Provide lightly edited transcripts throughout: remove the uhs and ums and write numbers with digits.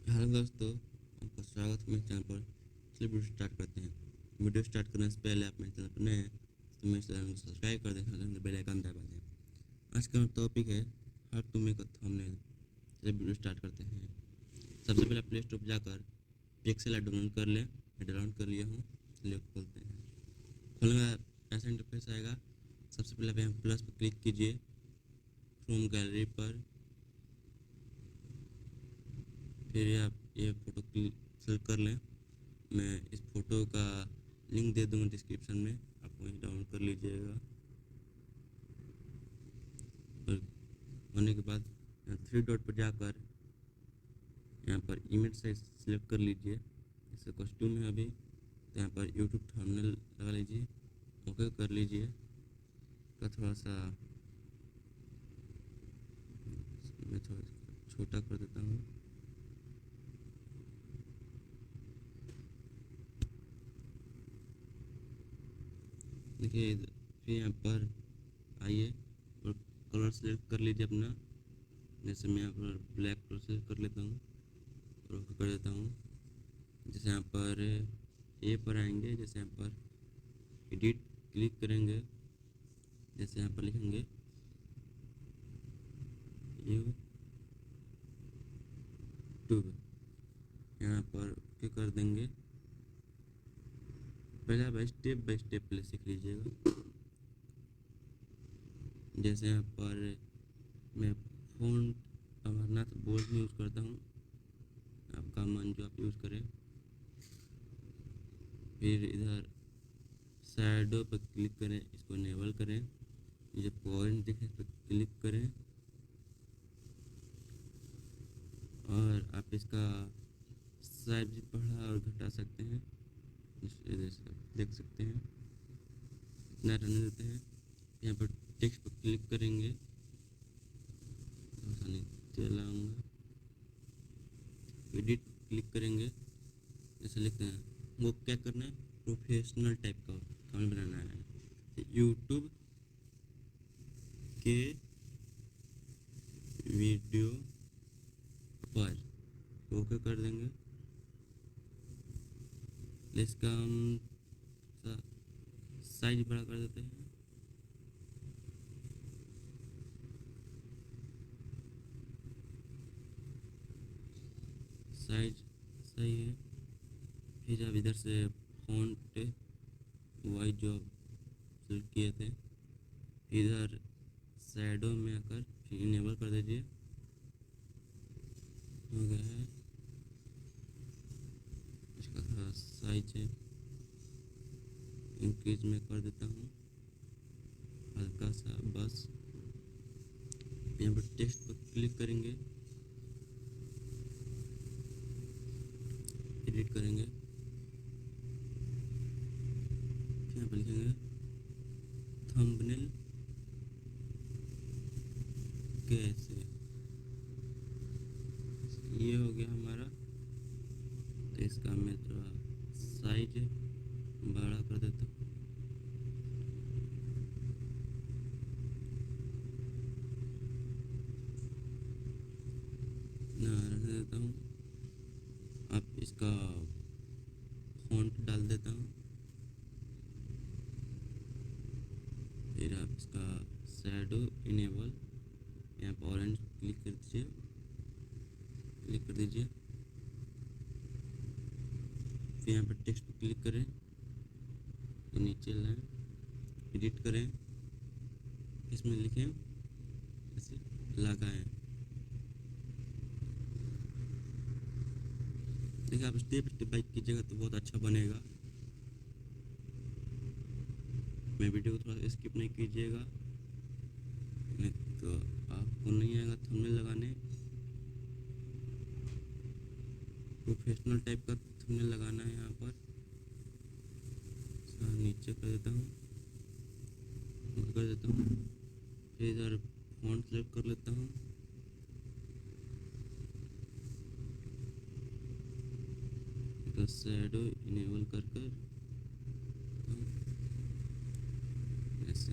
Hello दोस्तों, आपका स्वागत है मेरे चैनल पर। चलिए वीडियो स्टार्ट करते हैं। वीडियो स्टार्ट करने से पहले आप मेरे चैनल पर नए हैं तो मेरे चैनल को सब्सक्राइब कर दें, बेल आइकन दबा दें। आज का टॉपिक है how to make a thumbnail. चलिए वीडियो स्टार्ट करते हैं। सबसे पहले प्ले स्टोर पर जाकर पिक्सेल ऐप डाउनलोड कर लें। मैं डाउनलोड कर लिया हूँ। चलिए खोलते हैं। खोलने का ऐसा इंटरफेस आएगा। सबसे पहले आप यहाँ प्लस पर क्लिक कीजिए, फ्रॉम गैलरी पर। फिर आप ये फ़ोटो सेलेक्ट कर लें। मैं इस फ़ोटो का लिंक दे दूँगा डिस्क्रिप्शन में, आप वहीं डाउनलोड कर लीजिएगा। और होने के बाद थ्री डॉट पर जाकर यहाँ पर इमेज साइज सेलेक्ट कर लीजिए। जैसे कॉस्ट्यूम है अभी, तो यहाँ पर यूट्यूब थंबनेल लगा लीजिए, ओके कर लीजिए। का थोड़ा सा मैं थोड़ा छोटा कर देता हूँ। देखिए फिर यहाँ पर आइए और कलर सेलेक्ट कर लीजिए अपना। जैसे मैं यहाँ पर ब्लैक कलर सेलेक्ट कर लेता हूँ और ओके कर देता हूँ। जैसे यहाँ पर ए पर आएंगे, जैसे यहाँ पर एडिट क्लिक करेंगे, जैसे यहाँ पर लिखेंगे यूट्यूब, यहाँ पर ओके कर देंगे। पहले आप स्टेप बाय स्टेप पहले सीख लीजिएगा। जैसे यहाँ पर मैं फ़ॉन्ट अमरनाथ बोल्ड यूज़ करता हूँ, आपका मन जो आप यूज़ करें। फिर इधर शैडो पर क्लिक करें, इसको इनेबल करें। ये पॉइंट दिखे इस पर क्लिक करें और आप इसका साइज भी बढ़ा और घटा सकते हैं। जैसे देख सकते हैं, इतना रहने देते हैं। यहाँ पर टेक्स्ट पर क्लिक करेंगे, नीचे लाऊंगा, एडिट क्लिक करेंगे। जैसे लिखते हैं वो क्या करना है, प्रोफेशनल टाइप का थंबनेल बनाना है यूट्यूब के वीडियो पर, ओके कर देंगे। इसका हम साइज बड़ा कर देते हैं। साइज सही है। फिर अब इधर से फॉन्ट वाइट जो सेलेक्ट किए थे, इधर शैडो में आकर फिर इनेबल कर दीजिए। हो गया है। इसका थोड़ा साइज है इंक्रीज में कर देता हूँ हल्का सा बस। यहाँ पर टेक्स्ट पर क्लिक करेंगे, एडिट करेंगे, फिर यहाँ पर लिखेंगे थंबनेल कैसे। ये हो गया हमारा। तो इसका मैं थोड़ा साइज बड़ा कर देता हूँ। ना रहने देता हूँ। अब इसका फॉन्ट डाल देता हूँ। फिर आप इसका शैडो इनेबल, यहाँ पर ऑरेंज क्लिक कर दीजिए, क्लिक कर दीजिए। फिर यहाँ पर टेक्स्ट पर क्लिक करें, तो नीचे लाएं, एडिट करें, इसमें लिखें ऐसे लगाएं। देखिए आप स्टेप स्टेप बाइक कीजिएगा तो बहुत अच्छा बनेगा। मैं वीडियो को थोड़ा स्किप नहीं कीजिएगा, नहीं तो आपको नहीं आएगा थंबनेल लगाने। प्रोफेशनल टाइप का थंबनेल लगाना है। यहाँ पर नीचे कर देता हूँ, कर देता हूँ। फिर इधर फॉन्ट सेलेक्ट कर लेता हूँ, शैडो इनेबल कर कर ऐसे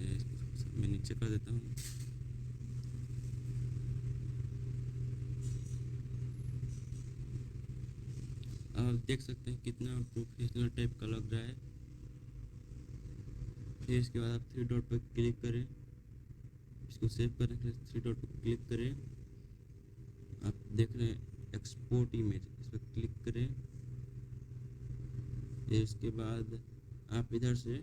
मैं नीचे कर देता हूँ। आप देख सकते हैं कितना प्रोफेशनल टाइप का लग रहा है। फिर इसके बाद आप थ्री डॉट पर क्लिक करें, इसको सेव करने के लिए थ्री डॉट पर क्लिक करें। आप देख रहे हैं एक्सपोर्ट इमेज, इस पर क्लिक करें। फिर इसके बाद आप इधर से